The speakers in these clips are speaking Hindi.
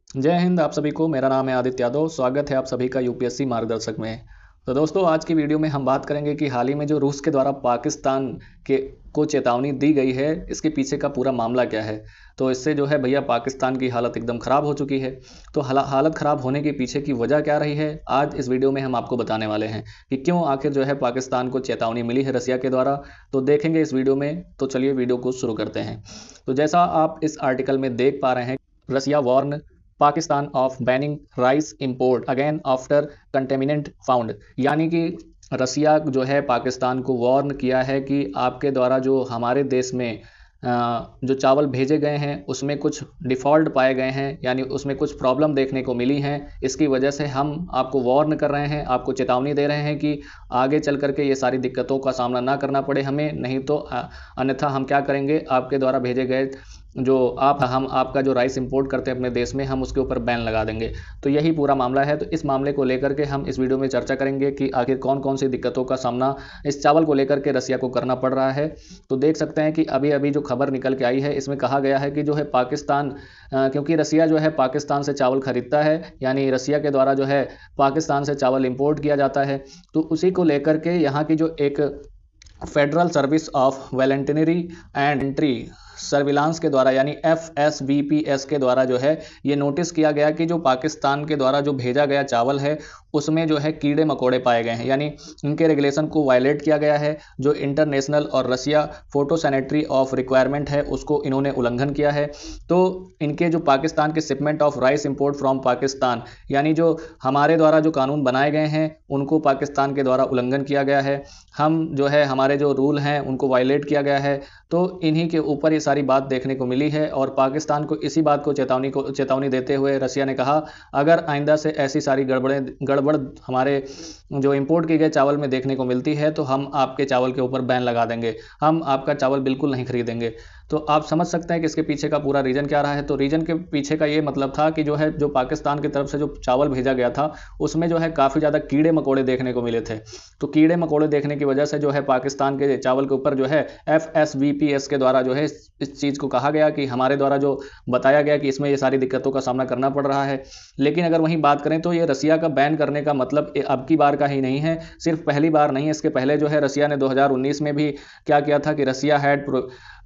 जय हिंद। आप सभी को मेरा नाम है आदित्य यादव। स्वागत है आप सभी का यूपीएससी मार्गदर्शक में। तो दोस्तों, आज की वीडियो में हम बात करेंगे कि हाल ही में जो रूस के द्वारा पाकिस्तान के को चेतावनी दी गई है, इसके पीछे का पूरा मामला क्या है। तो इससे जो है भैया पाकिस्तान की हालत एकदम ख़राब हो चुकी है। तो हालत ख़राब होने के पीछे की वजह क्या रही है, आज इस वीडियो में हम आपको बताने वाले हैं कि क्यों आखिर जो है पाकिस्तान को चेतावनी मिली है रसिया के द्वारा। तो देखेंगे इस वीडियो में। तो चलिए वीडियो को शुरू करते हैं। तो जैसा आप इस आर्टिकल में देख पा रहे हैं, Russia warn Pakistan of banning rice import again after contaminant found. यानी कि रसिया जो है पाकिस्तान को वार्न किया है कि आपके द्वारा जो हमारे देश में जो चावल भेजे गए हैं उसमें कुछ डिफ़ॉल्ट पाए गए हैं, यानी उसमें कुछ प्रॉब्लम देखने को मिली हैं। इसकी वजह से हम आपको वार्न कर रहे हैं, आपको चेतावनी दे रहे हैं कि आगे चल करके ये सारी दिक्कतों का सामना ना करना पड़े हमें, नहीं तो अन्यथा हम क्या करेंगे, आपके द्वारा भेजे गए जो हम आपका जो राइस इंपोर्ट करते हैं अपने देश में, हम उसके ऊपर बैन लगा देंगे। तो यही पूरा मामला है। तो इस मामले को लेकर के हम इस वीडियो में चर्चा करेंगे कि आखिर कौन कौन सी दिक्कतों का सामना इस चावल को लेकर के रसिया को करना पड़ रहा है। तो देख सकते हैं कि अभी अभी जो खबर निकल के आई है, इसमें कहा गया है कि जो है पाकिस्तान, क्योंकि रसिया जो है पाकिस्तान से चावल खरीदता है, यानी रसिया के द्वारा जो है पाकिस्तान से चावल इंपोर्ट किया जाता है। तो उसी को लेकर के यहाँ की जो एक federal service of voluntary and entry surveillance के द्वारा, यानी FSVPS के द्वारा जो है ये नोटिस किया गया कि जो पाकिस्तान के द्वारा जो भेजा गया चावल है उसमें जो है कीड़े मकोड़े पाए गए हैं, यानी इनके रेगुलेशन को वायलेट किया गया है। जो इंटरनेशनल और रसिया फोटो सैनिटरी ऑफ रिक्वायरमेंट है उसको इन्होंने उल्लंघन किया है। तो इनके जो पाकिस्तान के shipment of rice import from Pakistan, यानी जो हमारे द्वारा जो कानून बनाए गए हैं उनको पाकिस्तान के द्वारा उल्लंघन किया गया है। हम जो है हमारे जो रूल हैं उनको वायलेट किया गया है। तो इन्हीं के ऊपर ये सारी बात देखने को मिली है और पाकिस्तान को इसी बात को चेतावनी देते हुए रसिया ने कहा, अगर आइंदा से ऐसी सारी गड़बड़ हमारे जो इंपोर्ट किए गए चावल में देखने को मिलती है तो हम आपके चावल के ऊपर बैन लगा देंगे, हम आपका चावल बिल्कुल नहीं खरीदेंगे। तो आप समझ सकते हैं कि इसके पीछे का पूरा रीजन क्या रहा है। तो रीजन के पीछे का ये मतलब था कि जो पाकिस्तान की तरफ से जो चावल भेजा गया था उसमें जो है काफ़ी ज़्यादा कीड़े मकोड़े देखने को मिले थे। तो कीड़े मकोड़े देखने की वजह से जो है पाकिस्तान के चावल के ऊपर जो है FSVPS के द्वारा जो है इस चीज़ को कहा गया कि हमारे द्वारा जो बताया गया कि इसमें ये सारी दिक्कतों का सामना करना पड़ रहा है। लेकिन अगर वहीं बात करें तो ये रसिया का बैन करने का मतलब अब की बार का ही नहीं है, सिर्फ पहली बार नहीं है। इसके पहले जो है रसिया ने 2019 में भी क्या किया था कि Russia had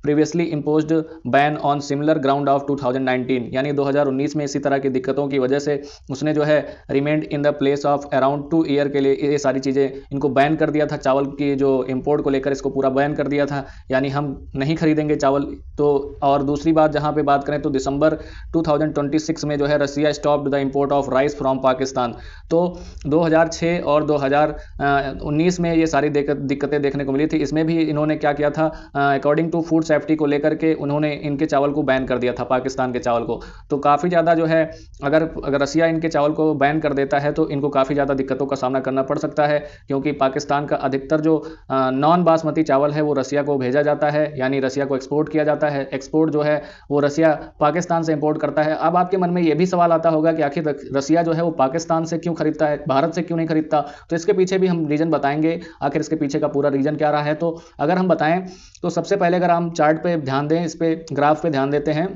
previously imposed ban on similar ground of 2019, यानी 2019 में इसी तरह की दिक्कतों की वजह से उसने जो है remained in the place of around 2 year के लिए ये सारी चीज़ें इनको बैन कर दिया था। चावल की जो इंपोर्ट को लेकर इसको पूरा बैन कर दिया था, यानी हम नहीं खरीदेंगे चावल। तो और दूसरी बात जहाँ पे बात करें तो दिसंबर 2026 में जो है Russia stopped the import of rice from Pakistan. तो 2006 और 2019 में ये सारी दिक्कतें देखने को मिली थी। इसमें भी इन्होंने क्या किया था, अकॉर्डिंग टू फूड सेफ्टी को लेकर के उन्होंने इनके चावल को बैन कर दिया था, पाकिस्तान के चावल को। तो काफ़ी ज़्यादा जो है अगर रसिया इनके चावल को बैन कर देता है तो इनको काफ़ी ज़्यादा दिक्कतों का सामना करना पड़ सकता है, क्योंकि पाकिस्तान का अधिकतर जो नॉन बासमती चावल है वो रसिया को भेजा जाता है, यानी रसिया को एक्सपोर्ट किया जाता है। एक्सपोर्ट जो है वो रसिया पाकिस्तान से इंपोर्ट करता है। अब आपके मन में ये भी सवाल आता होगा कि आखिर रसिया जो है वो पाकिस्तान से क्यों खरीदता है, भारत से क्यों नहीं खरीदता। तो इसके पीछे भी हम रीजन बताएंगे, आखिर इसके पीछे का पूरा रीजन क्या रहा है। तो अगर हम बताएं तो सबसे पहले अगर हम चार्ट पे ध्यान दें, इस पे ग्राफ पे ध्यान देते हैं,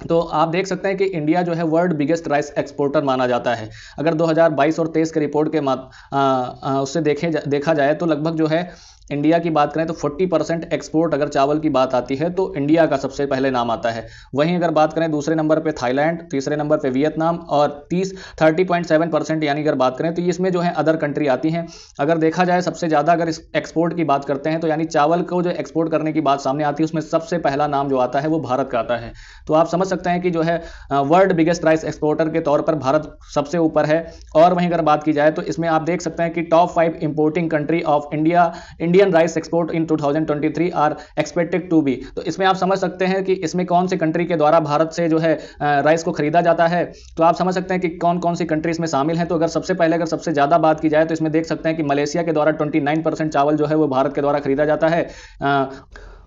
तो आप देख सकते हैं कि इंडिया जो है वर्ल्ड बिगेस्ट राइस एक्सपोर्टर माना जाता है। अगर 2022 और 23 के रिपोर्ट के उससे देखा जाए तो लगभग जो है इंडिया की बात करें तो 40% एक्सपोर्ट अगर चावल की बात आती है तो इंडिया का सबसे पहले नाम आता है। वहीं अगर बात करें दूसरे नंबर पे थाईलैंड, तीसरे नंबर पे वियतनाम और 30.7%, यानी अगर बात करें तो इसमें जो है अदर कंट्री आती हैं। अगर देखा जाए सबसे ज़्यादा अगर इस एक्सपोर्ट की बात करते हैं तो यानी चावल को जो एक्सपोर्ट करने की बात सामने आती है उसमें सबसे पहला नाम जो आता है वो भारत का आता है। तो आप समझ सकते हैं कि जो है वर्ल्ड बिगेस्ट राइस एक्सपोर्टर के तौर पर भारत सबसे ऊपर है। और वहीं अगर बात की जाए तो इसमें आप देख सकते हैं कि top 5 importing country of Indian rice export in 2023 are expected to be. तो इसमें आप समझ सकते हैं कि इसमें कौन सी कंट्री के द्वारा भारत से जो है राइस को खरीदा जाता है। तो आप समझ सकते हैं कि कौन कौन सी कंट्री इसमें शामिल है। तो अगर सबसे पहले अगर सबसे ज़्यादा बात की जाए तो इसमें देख सकते हैं कि मलेशिया के द्वारा 29% चावल जो है वो भारत के द्वारा खरीदा जाता है।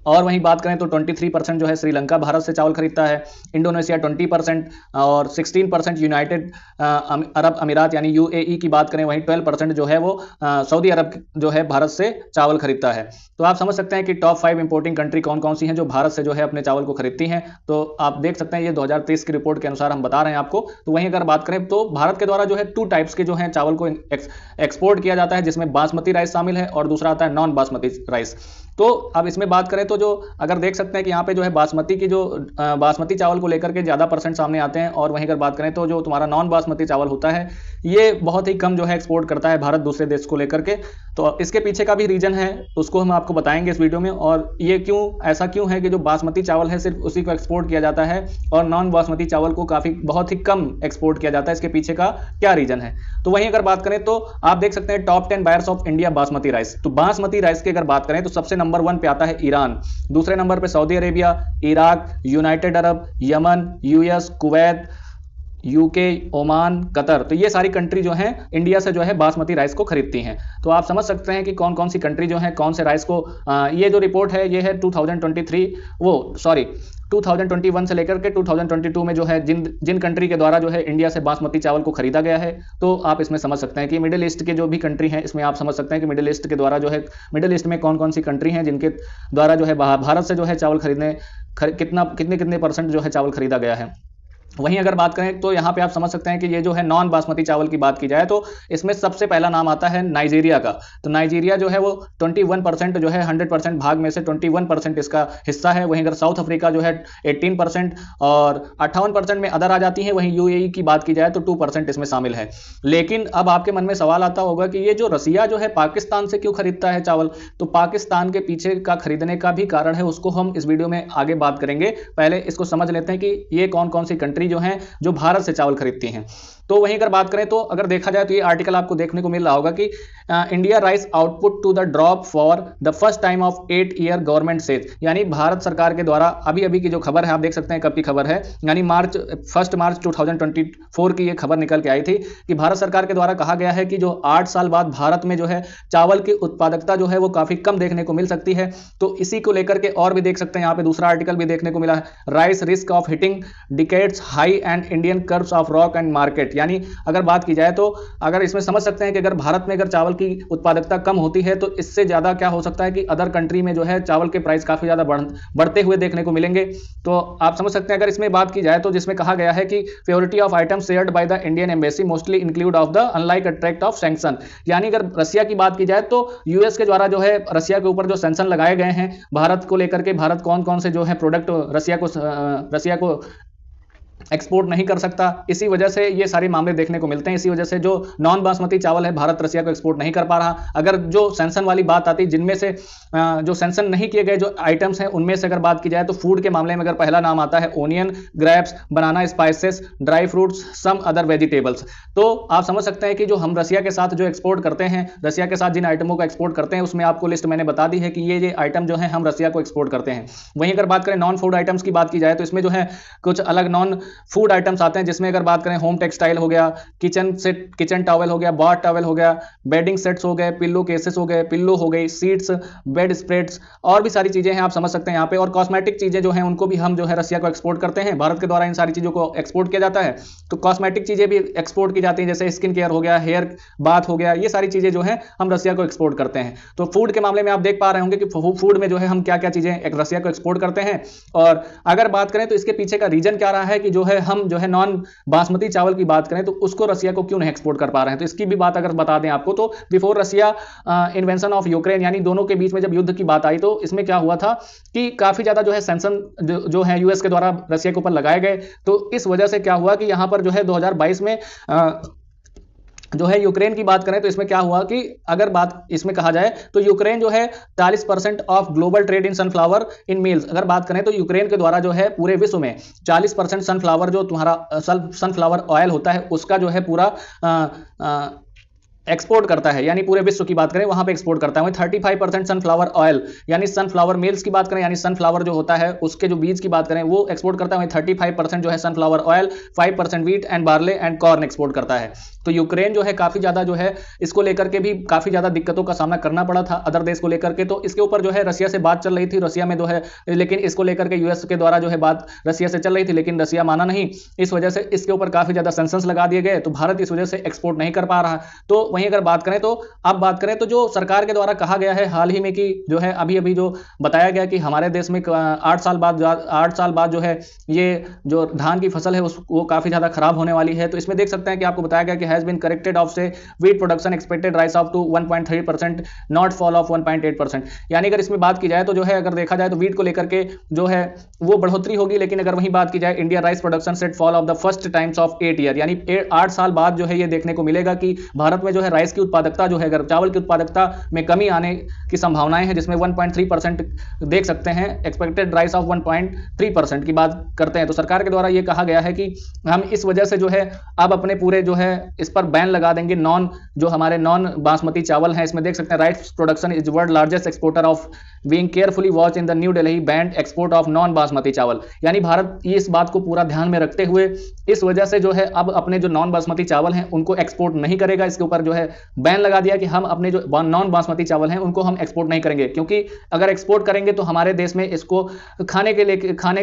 और वहीं बात करें तो 23% जो है श्रीलंका भारत से चावल खरीदता है, इंडोनेशिया 20% और 16% यूनाइटेड अरब अमीरात यानी यूएई की बात करें वहीं 12% जो है वो सऊदी अरब जो है भारत से चावल खरीदता है। तो आप समझ सकते हैं कि टॉप 5 इंपोर्टिंग कंट्री कौन कौन सी हैं जो भारत से जो है अपने चावल को खरीदती हैं। तो आप देख सकते हैं ये 2023 की रिपोर्ट के अनुसार हम बता रहे हैं आपको। तो वहीं अगर बात करें तो भारत के द्वारा जो है 2 टाइप्स के जो है चावल को एक्सपोर्ट किया जाता है, जिसमें बासमती राइस शामिल है और दूसरा आता है नॉन बासमती राइस। तो अब इसमें बात करें तो जो अगर देख सकते हैं कि यहाँ पे जो है बासमती की जो बासमती चावल को लेकर के ज़्यादा परसेंट सामने आते हैं, और वहीं अगर बात करें तो जो तुम्हारा नॉन बासमती चावल होता है ये बहुत ही कम जो है एक्सपोर्ट करता है भारत दूसरे देश को लेकर के। तो इसके पीछे का भी रीजन है, उसको हम आपको बताएंगे इस वीडियो में, और ये क्यों ऐसा क्यों है कि जो बासमती चावल है सिर्फ उसी को एक्सपोर्ट किया जाता है और नॉन बासमती चावल को बहुत ही कम एक्सपोर्ट किया जाता है, इसके पीछे का क्या रीजन है। तो वहीं अगर बात करें तो आप देख सकते हैं top 10 buyers of India basmati rice. तो बासमती राइस की अगर बात करें तो सबसे नंबर 1 पे आता है ईरान, दूसरे नंबर पे Saudi Arabia, Iraq, United Arab, Yemen, US, Kuwait, UK, Oman, Qatar. तो ये सारी कंट्री जो हैं इंडिया से जो है बासमती राइस को खरीदती हैं। तो आप समझ सकते हैं कि कौन कौन सी कंट्री जो है कौन से राइस को ये जो रिपोर्ट है ये है 2021 से लेकर के 2022 में जो है जिन कंट्री के द्वारा जो है इंडिया से बासमती चावल को खरीदा गया है। तो आप इसमें समझ सकते हैं कि मिडिल ईस्ट के जो भी कंट्री हैं इसमें आप समझ सकते हैं कि मिडिल ईस्ट के द्वारा जो है मिडिल ईस्ट में कौन कौन सी कंट्री हैं जिनके द्वारा जो है भारत से जो है चावल कितने परसेंट जो है चावल खरीदा गया है। वहीं अगर बात करें तो यहाँ पे आप समझ सकते हैं कि ये जो है नॉन बासमती चावल की बात की जाए तो इसमें सबसे पहला नाम आता है नाइजीरिया का। तो नाइजीरिया जो है वो 21% जो है 100% भाग में से 21% इसका हिस्सा है। वहीं अगर साउथ अफ्रीका जो है 18% और 58% में अदर आ जाती है। वहीं यूएई की बात की जाए तो 2% इसमें शामिल है। लेकिन अब आपके मन में सवाल आता होगा कि ये जो रसिया जो है पाकिस्तान से क्यों खरीदता है चावल। तो पाकिस्तान के पीछे का खरीदने का भी कारण है, उसको हम इस वीडियो में आगे बात करेंगे। पहले इसको समझ लेते हैं कि ये कौन कौन सी कंट्री जो हैं जो भारत से चावल खरीदती हैं। तो वहीं अगर बात करें तो अगर देखा जाए तो ये आर्टिकल आपको देखने को मिल रहा होगा कि India rice output to the drop for the first time of 8 year government says, यानी भारत सरकार के द्वारा अभी की जो खबर है आप देख सकते हैं कब की खबर है, यानी 1 मार्च 2024 की ये खबर निकल के आई थी कि भारत सरकार के द्वारा कहा गया है कि जो 8 साल बाद भारत में जो है चावल की उत्पादकता जो है वो काफी कम देखने को मिल सकती है। तो इसी को लेकर के और भी देख सकते हैं यहाँ पे दूसरा आर्टिकल भी देखने को मिला है, rice risk of hitting decades high and Indian curves of rock and market. यानी अगर बात की जाए तो अगर इसमें समझ सकते हैं कि अगर भारत में अगर चावल की उत्पादकता कम होती है तो इससे ज्यादा क्या हो सकता है कि अदर कंट्री में जो है चावल के प्राइस काफी ज्यादा बढ़ते हुए देखने को मिलेंगे। तो आप समझ सकते हैं अगर इसमें बात की जाए तो जिसमें कहा गया है कि favourite of item shared by the Indian embassy mostly include of the unlike attract of sanction. यानी अगर रसिया की बात की जाए तो यूएस के द्वारा जो है रसिया के ऊपर जो सैंक्शन लगाए गए हैं भारत को लेकर के, भारत कौन कौन से जो है प्रोडक्ट रसिया को एक्सपोर्ट नहीं कर सकता, इसी वजह से ये सारे मामले देखने को मिलते हैं। इसी वजह से जो नॉन बासमती चावल है भारत रसिया को एक्सपोर्ट नहीं कर पा रहा। अगर जो सैंक्शन वाली बात आती, जिनमें से जो सैंक्शन नहीं किए गए जो आइटम्स हैं उनमें से अगर बात की जाए तो फूड के मामले में अगर पहला नाम आता है onion, grapes, banana, spices, dry fruits, some other vegetables. तो आप समझ सकते हैं कि जो हम रसिया के साथ जो एक्सपोर्ट करते हैं, रसिया के साथ जिन आइटमों को एक्सपोर्ट करते हैं उसमें आपको लिस्ट मैंने बता दी है कि ये आइटम जो है हम रसिया को एक्सपोर्ट करते हैं। वहीं अगर बात करें नॉन फूड आइटम्स की बात की जाए तो इसमें जो है कुछ अलग नॉन फूड आइटम्स आते हैं, जिसमें अगर बात करें होम टेक्सटाइल हो गया, किचन टॉवल हो गया, बाथ टॉवल हो गया, बेडिंग सेट्स हो गए, पिल्लो केसेस हो गए, पिल्लो हो गई, सीट्स, बेड स्प्रेड्स और भी सारी चीजें हैं आप समझ सकते हैं यहाँ पे। और कॉस्मेटिक चीजें जो हैं उनको भी हम जो है रसिया को एक्सपोर्ट करते हैं। भारत के द्वारा इन सारी चीजों को एक्सपोर्ट किया जाता है। तो कॉस्मेटिक चीजें भी एक्सपोर्ट की जाती हैं, जैसे स्किन केयर हो गया, हेयर बाथ हो गया, ये सारी चीजें जो है हम रसिया को एक्सपोर्ट करते हैं। तो फूड के मामले में आप देख पा रहे होंगे कि फूड में जो है हम क्या क्या चीजें रसिया को एक्सपोर्ट करते हैं। और अगर बात करें तो इसके पीछे का रीजन क्या रहा है कि जो है हम जो है नॉन बासमती चावल की बात करें तो उसको रसिया को क्यों नहीं एक्सपोर्ट कर पा रहे हैं। तो इसकी भी बात अगर बता दें आपको तो before Russia invention of Ukraine, यानी दोनों के बीच में जब युद्ध की बात आई तो इसमें क्या हुआ था कि काफी ज्यादा जो है सैंक्शन जो है यूएस के द्वारा रसिया के ऊपर लगाए गए। तो इस वजह से क्या हुआ कि यहां पर जो है 2022 में जो है यूक्रेन की बात करें तो इसमें क्या हुआ कि अगर बात इसमें कहा जाए तो यूक्रेन जो है 40% of global trade in sunflower in meals, अगर बात करें तो यूक्रेन के द्वारा जो है पूरे विश्व में 40% सनफ्लावर जो तुम्हारा सनफ्लावर ऑयल होता है उसका जो है पूरा एक्सपोर्ट करता है, यानी पूरे विश्व की बात करें वहां पे एक्सपोर्ट करता है। 35% सनफ्लावर ऑयल यानी सनफ्लावर मिल्स की बात करें, यानी सनफ्लावर जो होता है उसके जो बीज की बात करें वो एक्सपोर्ट करता है। 35% जो है sunflower oil, 5% wheat and barley and corn export करता है। तो यूक्रेन जो है काफ़ी ज़्यादा जो है इसको लेकर के भी काफ़ी ज़्यादा दिक्कतों का सामना करना पड़ा था अदर देश को लेकर के। तो इसके ऊपर जो है रसिया से बात चल रही थी, रसिया में जो है, लेकिन इसको लेकर के यूएस के द्वारा जो है बात रसिया से चल रही थी, लेकिन रसिया माना नहीं। इस वजह से इसके ऊपर काफ़ी ज़्यादा सैंक्शंस लगा दिए गए, तो भारत इस वजह से एक्सपोर्ट नहीं कर पा रहा। तो वहीं अगर बात करें तो अब बात करें तो जो सरकार के द्वारा कहा गया है हाल ही में कि जो है अभी अभी जो बताया गया कि हमारे देश में 8 साल बाद जो है ये जो धान की फसल है वो काफ़ी ज़्यादा खराब होने वाली है। तो इसमें देख सकते हैं कि आपको बताया गया कि हैज़ बीन करेक्टेड ऑफ से wheat production expected rice of to 1.3%, not fall of 1.8%। यानी अगर इसमें बात की जाए तो जो है अगर देखा जाए तो वीट को लेकर के जो है वो बढ़ोतरी होगी, लेकिन अगर वहीं बात की जाए India rice production set fall of the first times of 8 year, यानी 8 साल बाद जो है ये देखने को मिलेगा कि भारत में जो है राइस की उत्पादकता जो है, अगर चावल की उत्पादकता में कमी आने की संभावनाएं हैं, जिसमें 1.3% देख सकते हैं, एक्सपेक्टेड राइस ऑफ 1.3% की बात करते हैं। तो सरकार के द्वारा ये कहा गया है कि हम इस वजह से जो है अब अपने पूरे जो है इस पर बैन लगा देंगे जो हमारे नॉन बासमती चावल हैं। इसमें देख सकते हैं rice production is world largest exporter of being carefully watch in the new Delhi band export of non basmati चावल। यानी भारत इस बात को पूरा ध्यान में रखते हुए इस वजह से जो है अब अपने जो नॉन बासमती चावल हैं उनको एक्सपोर्ट नहीं करेगा। इसके ऊपर जो है बैन लगा दिया कि हम अपने जो नॉन बासमती चावल हैं उनको हम एक्सपोर्ट नहीं करेंगे, क्योंकि अगर एक्सपोर्ट करेंगे तो हमारे देश में इसको खाने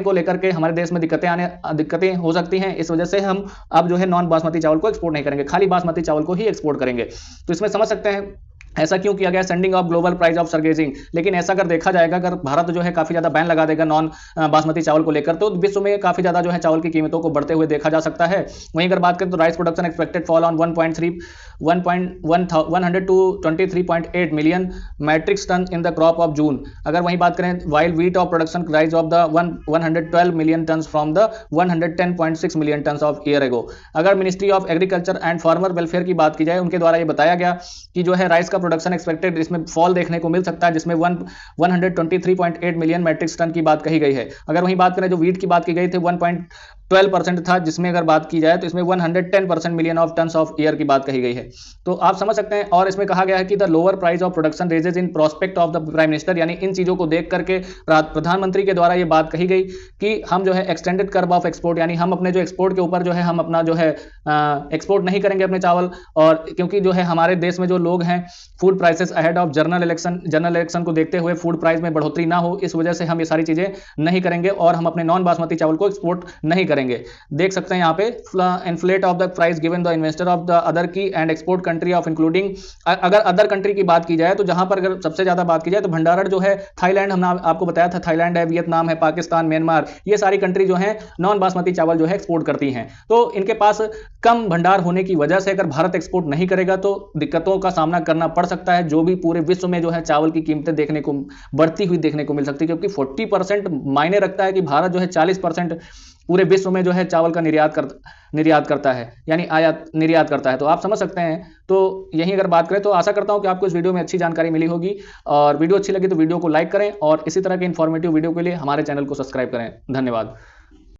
को लेकर के हमारे देश में दिक्कतें हो सकती हैं। इस वजह से हम अब जो है नॉन बासमती चावल को एक्सपोर्ट नहीं करेंगे, खाली बासमती चावल को ही एक्सपोर्ट करेंगे। तो इसमें समझ सकते हैं ऐसा क्यों किया गया, sending of global price of surging. लेकिन ऐसा अगर देखा जाएगा, अगर भारत जो है काफी ज्यादा बैन लगा देगा नॉन बासमती चावल को लेकर, तो विश्व में काफी ज्यादा जो है चावल की कीमतों को बढ़ते हुए देखा जा सकता है। वहीं अगर बात करें तो rice production expected fall on 123.8 million metric tonne in the crop of June. अगर वहीं बात करें while wheat of production rise of the 112 million tonne from the 110.6 million tonne of year ago. अगर ministry of agriculture and farmer welfare की बात की जाए, उनके द्वारा ये बताया गया कि जो है राइस का प्रोडक्शन एक्सपेक्टेड इसमें फॉल देखने को मिल सकता है, जिसमें 123.8 मिलियन मैट्रिक टन की बात कही गई है। अगर वहीं बात करें जो वीट की बात की गई थी 1.12% था, जिसमें अगर बात की जाए तो इसमें 110% million of tons of year की बात कही गई है। तो आप समझ सकते हैं। और इसमें कहा गया है कि the lower price of production raises in prospect of the prime minister, यानी इन चीजों को देख करके प्रधानमंत्री के द्वारा ये बात कही गई कि हम जो है एक्सटेंडेड कर्व ऑफ एक्सपोर्ट, यानी हम अपने जो एक्सपोर्ट के ऊपर जो है हम अपना जो है एक्सपोर्ट नहीं करेंगे अपने चावल। और क्योंकि जो है हमारे देश में जो लोग हैं food prices ahead of general election को देखते हुए फूड प्राइस में बढ़ोतरी ना हो, इस वजह से हम ये सारी चीजें नहीं करेंगे और हम अपने नॉन बासमती चावल को एक्सपोर्ट नहीं करेंगे। देख सकते हैं यहाँ पे inflate of the price given the investor of the other की and export country of including. अगर अदर कंट्री की बात की जाए तो जहां पर अगर सबसे ज्यादा बात की जाए तो भंडारण जो है थाईलैंड, हमने आपको बताया था थाईलैंड है, वियतनाम है, पाकिस्तान, म्यांमार, ये सारी कंट्री जो है नॉन बासमती चावल जो है एक्सपोर्ट करती हैं। तो इनके पास कम भंडार होने की वजह से अगर भारत एक्सपोर्ट नहीं करेगा तो दिक्कतों का सामना करना पड़ सकता है, जो भी पूरे विश्व में जो है चावल की कीमतें देखने को बढ़ती हुई देखने को मिल सकती है, क्योंकि 40% मायने रखता है कि भारत जो है 40% पूरे विश्व में जो है चावल का निर्यात करता है, यानी निर्यात करता है। तो आप समझ सकते हैं। तो यही अगर बात करें तो आशा करता हूं कि आपको इस वीडियो में अच्छी जानकारी मिली होगी, और वीडियो अच्छी लगी तो वीडियो को लाइक करें और इसी तरह के इंफॉर्मेटिव वीडियो के लिए हमारे चैनल को सब्सक्राइब करें। धन्यवाद।